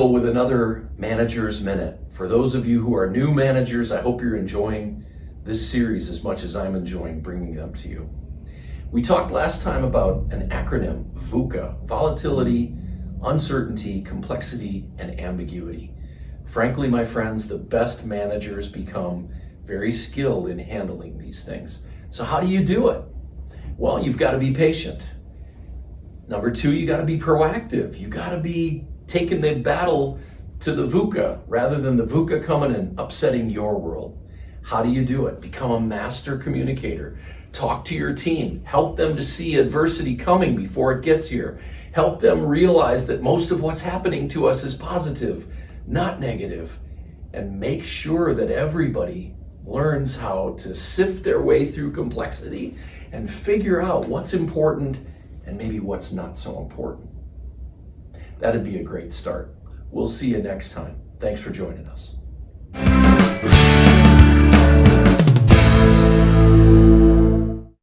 Michael with another Manager's Minute. For those of you who are new managers, I hope you're enjoying this series as much as I'm enjoying bringing them to you. We talked last time about an acronym, VUCA: volatility, uncertainty, complexity, and ambiguity. Frankly, my friends, the best managers become very skilled in handling these things. So how do you do it? Well, you've got to be patient. Number two, you got to be proactive. You got to be taking the battle to the VUCA rather than the VUCA coming and upsetting your world. How do you do it? Become a master communicator. Talk to your team. Help them to see adversity coming before it gets here. Help them realize that most of what's happening to us is positive, not negative. And make sure that everybody learns how to sift their way through complexity and figure out what's important and maybe what's not so important. That'd be a great start. We'll see you next time. Thanks for joining us.